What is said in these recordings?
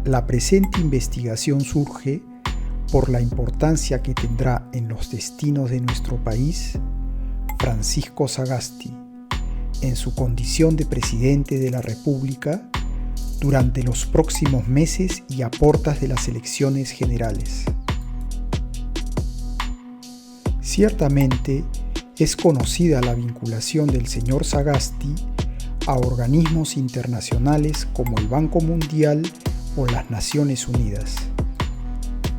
La presente investigación surge por la importancia que tendrá en los destinos de nuestro país Francisco Sagasti, en su condición de presidente de la República, durante los próximos meses y a puertas de las elecciones generales. Ciertamente, es conocida la vinculación del señor Sagasti a organismos internacionales como el Banco Mundial o las Naciones Unidas,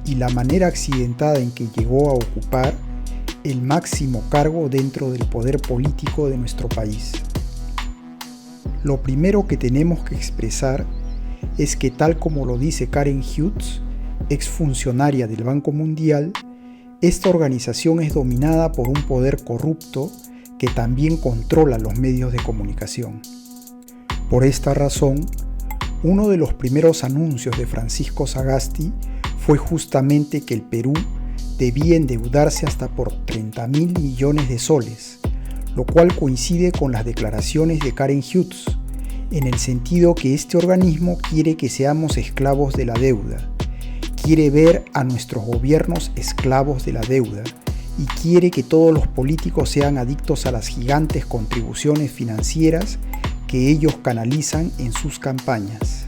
y la manera accidentada en que llegó a ocupar el máximo cargo dentro del poder político de nuestro país. Lo primero que tenemos que expresar es que, tal como lo dice Karen Hughes, exfuncionaria del Banco Mundial, esta organización es dominada por un poder corrupto que también controla los medios de comunicación. Por esta razón, uno de los primeros anuncios de Francisco Sagasti fue justamente que el Perú debía endeudarse hasta por 30.000 millones de soles, lo cual coincide con las declaraciones de Karen Hughes, en el sentido que este organismo quiere que seamos esclavos de la deuda, quiere ver a nuestros gobiernos esclavos de la deuda y quiere que todos los políticos sean adictos a las gigantes contribuciones financieras que ellos canalizan en sus campañas.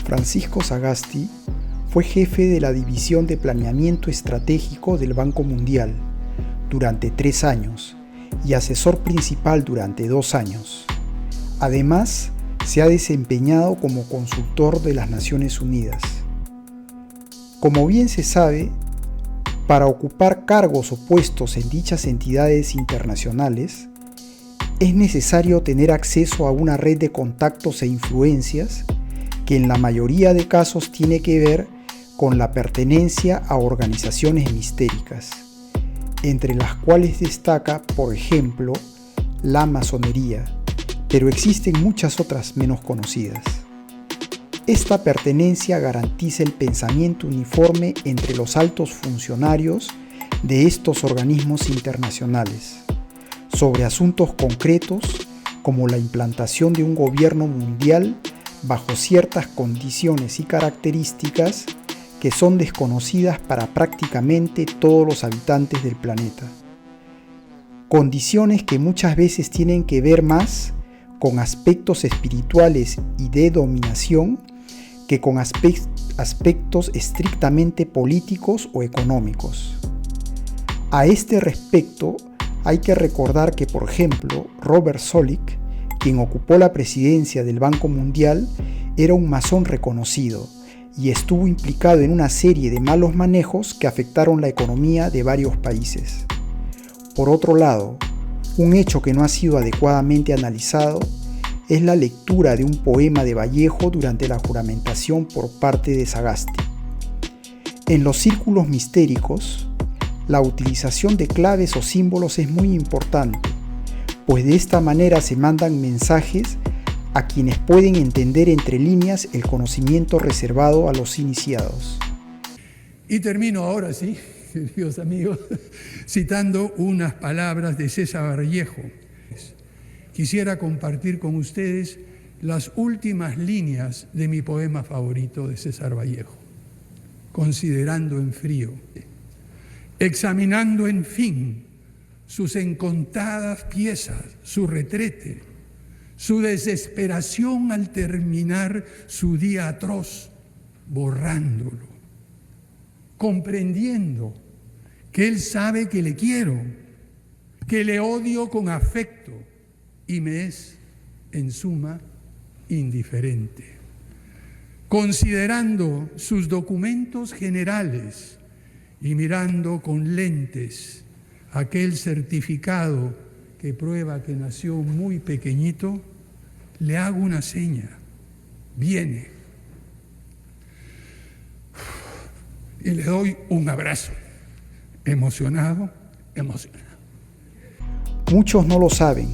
Francisco Sagasti fue jefe de la División de Planeamiento Estratégico del Banco Mundial durante 3 años y asesor principal durante 2 años. Además, se ha desempeñado como consultor de las Naciones Unidas. Como bien se sabe, para ocupar cargos o puestos en dichas entidades internacionales, es necesario tener acceso a una red de contactos e influencias que en la mayoría de casos tiene que ver con la pertenencia a organizaciones mistéricas, entre las cuales destaca, por ejemplo, la masonería, pero existen muchas otras menos conocidas. Esta pertenencia garantiza el pensamiento uniforme entre los altos funcionarios de estos organismos internacionales sobre asuntos concretos como la implantación de un gobierno mundial bajo ciertas condiciones y características que son desconocidas para prácticamente todos los habitantes del planeta. Condiciones que muchas veces tienen que ver más con aspectos espirituales y de dominación que con aspectos estrictamente políticos o económicos. A este respecto, hay que recordar que, por ejemplo, Robert Zoellick, quien ocupó la presidencia del Banco Mundial, era un masón reconocido y estuvo implicado en una serie de malos manejos que afectaron la economía de varios países. Por otro lado, un hecho que no ha sido adecuadamente analizado es la lectura de un poema de Vallejo durante la juramentación por parte de Sagasti. En los círculos mistéricos, la utilización de claves o símbolos es muy importante, pues de esta manera se mandan mensajes a quienes pueden entender entre líneas el conocimiento reservado a los iniciados. Y termino ahora sí, queridos amigos, citando unas palabras de César Vallejo. Quisiera compartir con ustedes las últimas líneas de mi poema favorito de César Vallejo. Considerando en frío, examinando en fin sus encontradas piezas, su retrete, su desesperación al terminar su día atroz, borrándolo, comprendiendo que él sabe que le quiero, que le odio con afecto y me es, en suma, indiferente. Considerando sus documentos generales y mirando con lentes aquel certificado que prueba que nació muy pequeñito, le hago una seña, viene, y le doy un abrazo, emocionado. Muchos no lo saben,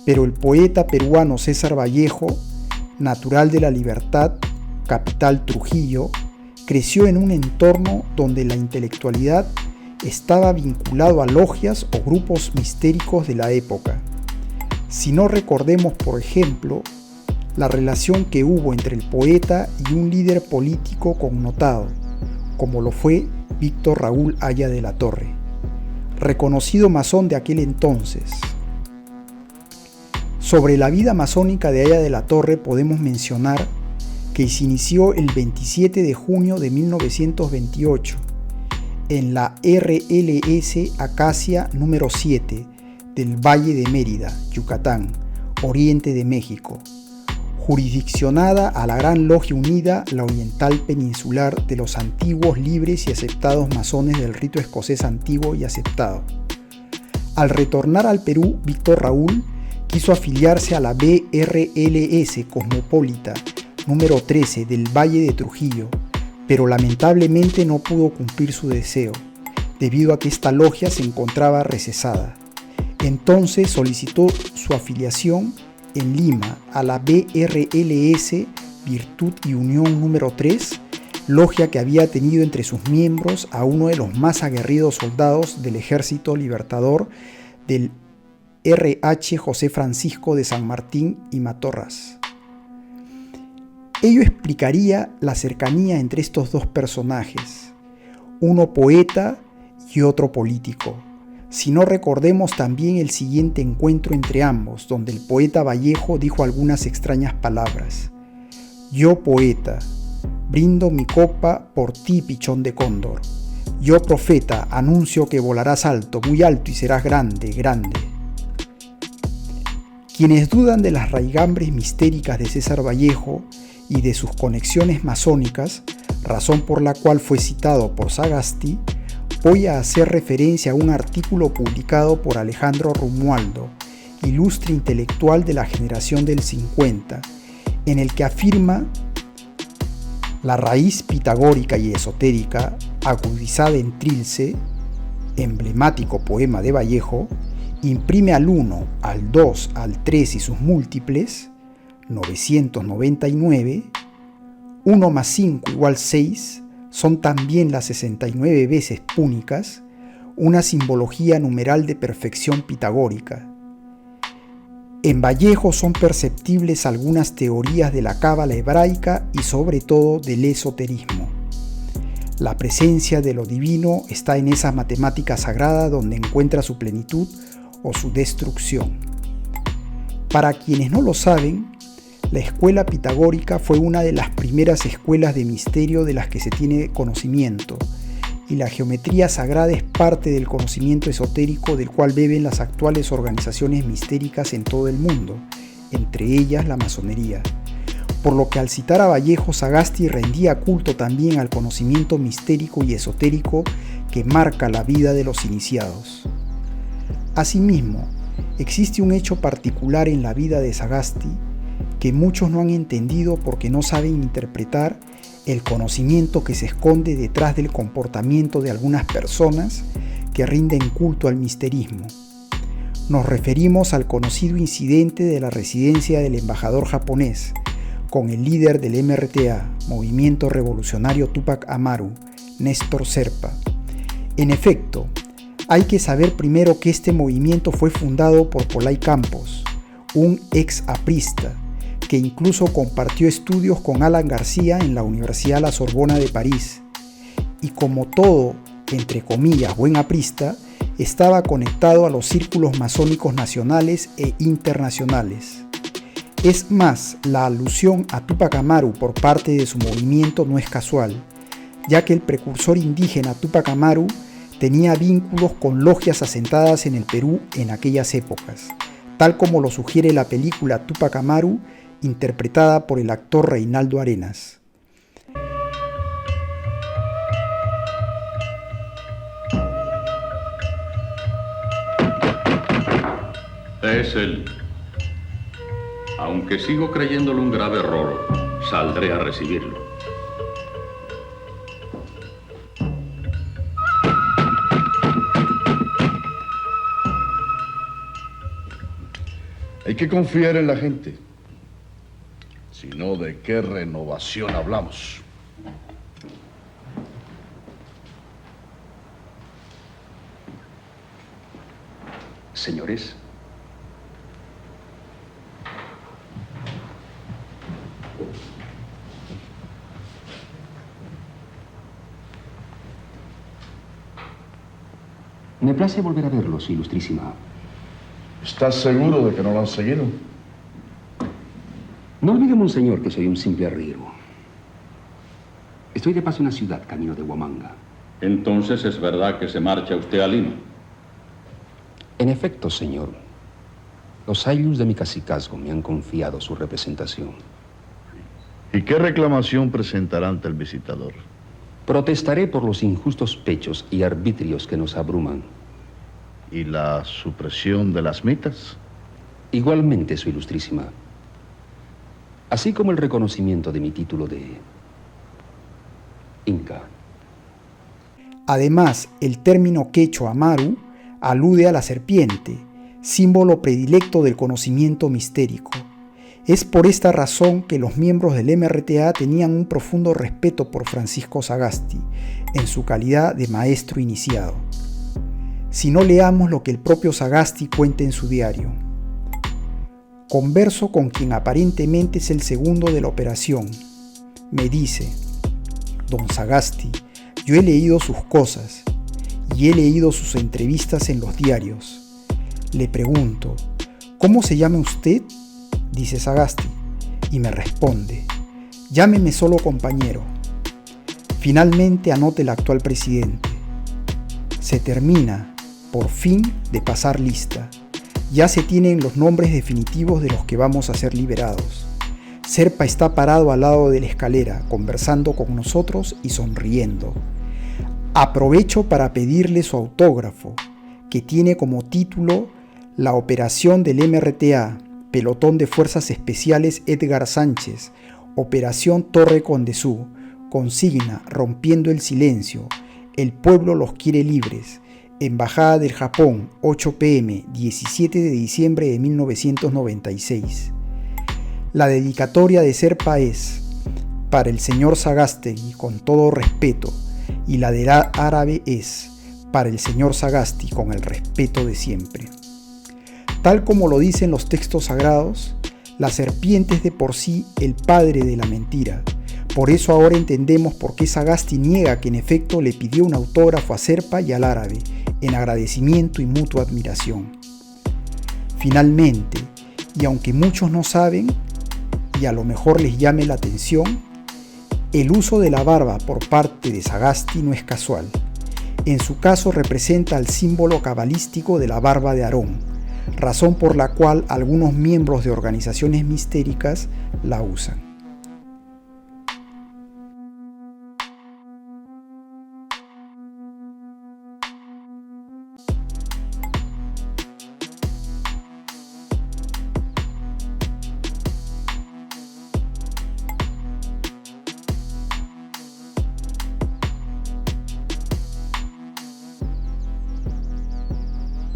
pero el poeta peruano César Vallejo, natural de La Libertad, capital Trujillo, creció en un entorno donde la intelectualidad estaba vinculado a logias o grupos mistéricos de la época. Si no recordemos, por ejemplo, la relación que hubo entre el poeta y un líder político connotado, como lo fue Víctor Raúl Haya de la Torre, reconocido masón de aquel entonces. Sobre la vida masónica de Haya de la Torre podemos mencionar que se inició el 27 de junio de 1928 en la RLS Acacia número 7 del Valle de Mérida, Yucatán, Oriente de México, jurisdiccionada a la Gran Logia Unida, la Oriental Peninsular, de los antiguos, libres y aceptados masones del rito escocés antiguo y aceptado. Al retornar al Perú, Víctor Raúl quiso afiliarse a la BRLS Cosmopolita número 13 del Valle de Trujillo, pero lamentablemente no pudo cumplir su deseo, debido a que esta logia se encontraba recesada. Entonces solicitó su afiliación en Lima a la BRLS Virtud y Unión número 3, logia que había tenido entre sus miembros a uno de los más aguerridos soldados del Ejército Libertador del RH José Francisco de San Martín y Matorras. Ello explicaría la cercanía entre estos dos personajes, uno poeta y otro político. Si no, recordemos también el siguiente encuentro entre ambos, donde el poeta Vallejo dijo algunas extrañas palabras. Yo, poeta, brindo mi copa por ti, pichón de cóndor. Yo, profeta, anuncio que volarás alto, muy alto, y serás grande, grande. Quienes dudan de las raigambres mistéricas de César Vallejo y de sus conexiones masónicas, razón por la cual fue citado por Sagasti, voy a hacer referencia a un artículo publicado por Alejandro Romualdo, ilustre intelectual de la generación del 50, en el que afirma la raíz pitagórica y esotérica agudizada en Trilce, emblemático poema de Vallejo, imprime al 1, al 2, al 3 y sus múltiples, 999, 1 más 5 igual 6, son también las 69 veces púnicas, una simbología numeral de perfección pitagórica. En Vallejo son perceptibles algunas teorías de la cábala hebraica y sobre todo del esoterismo. La presencia de lo divino está en esa matemática sagrada donde encuentra su plenitud o su destrucción. Para quienes no lo saben, la escuela pitagórica fue una de las primeras escuelas de misterio de las que se tiene conocimiento, y la geometría sagrada es parte del conocimiento esotérico del cual beben las actuales organizaciones mistéricas en todo el mundo, entre ellas la masonería. Por lo que al citar a Vallejo, Sagasti rendía culto también al conocimiento mistérico y esotérico que marca la vida de los iniciados. Asimismo, existe un hecho particular en la vida de Sagasti que muchos no han entendido porque no saben interpretar el conocimiento que se esconde detrás del comportamiento de algunas personas que rinden culto al misterismo. Nos referimos al conocido incidente de la residencia del embajador japonés con el líder del MRTA, Movimiento Revolucionario Túpac Amaru, Néstor Serpa. En efecto, hay que saber primero que este movimiento fue fundado por Polay Campos, un ex-aprista, que incluso compartió estudios con Alan García en la Universidad La Sorbona de París, y como todo, entre comillas, buen aprista, estaba conectado a los círculos masónicos nacionales e internacionales. Es más, la alusión a Túpac Amaru por parte de su movimiento no es casual, ya que el precursor indígena Túpac Amaru tenía vínculos con logias asentadas en el Perú en aquellas épocas, tal como lo sugiere la película Túpac Amaru, interpretada por el actor Reinaldo Arenas. Es él. Aunque sigo creyéndolo un grave error, saldré a recibirlo. Hay que confiar en la gente. Si no, ¿de qué renovación hablamos? Señores, Me place volver a verlos, Ilustrísima. ¿Estás seguro de que no lo han seguido? No olvide, monseñor, que soy un simple arriero. Estoy de paso en una ciudad, camino de Huamanga. Entonces es verdad que se marcha usted a Lima. En efecto, señor. Los ayllus de mi cacicazgo me han confiado su representación. ¿Y qué reclamación presentará ante el visitador? Protestaré por los injustos pechos y arbitrios que nos abruman. ¿Y la supresión de las mitas? Igualmente, su Ilustrísima. Así como el reconocimiento de mi título de Inca. Además, el término quechua Amaru alude a la serpiente, símbolo predilecto del conocimiento mistérico. Es por esta razón que los miembros del MRTA tenían un profundo respeto por Francisco Sagasti, en su calidad de maestro iniciado. Si no, leamos lo que el propio Sagasti cuenta en su diario. Converso con quien aparentemente es el segundo de la operación. Me dice: Don Sagasti, yo he leído sus cosas y he leído sus entrevistas en los diarios. Le pregunto: ¿cómo se llama usted? Dice Sagasti, y me responde: llámeme solo compañero. Finalmente anota el actual presidente. Se termina, por fin, de pasar lista. Ya se tienen los nombres definitivos de los que vamos a ser liberados. Serpa está parado al lado de la escalera, conversando con nosotros y sonriendo. Aprovecho para pedirle su autógrafo, que tiene como título La operación del MRTA, Pelotón de Fuerzas Especiales Edgar Sánchez, Operación Torre Condesú, consigna Rompiendo el Silencio, el pueblo los quiere libres, Embajada del Japón, 8 p.m., 17 de diciembre de 1996. La dedicatoria de Serpa es: para el señor Sagasti, con todo respeto, y la del árabe es: para el señor Sagasti, con el respeto de siempre. Tal como lo dicen los textos sagrados, la serpiente es de por sí el padre de la mentira. Por eso ahora entendemos por qué Sagasti niega que en efecto le pidió un autógrafo a Serpa y al árabe, en agradecimiento y mutua admiración. Finalmente, y aunque muchos no saben, y a lo mejor les llame la atención, el uso de la barba por parte de Sagasti no es casual. En su caso representa el símbolo cabalístico de la barba de Aarón, razón por la cual algunos miembros de organizaciones mistéricas la usan.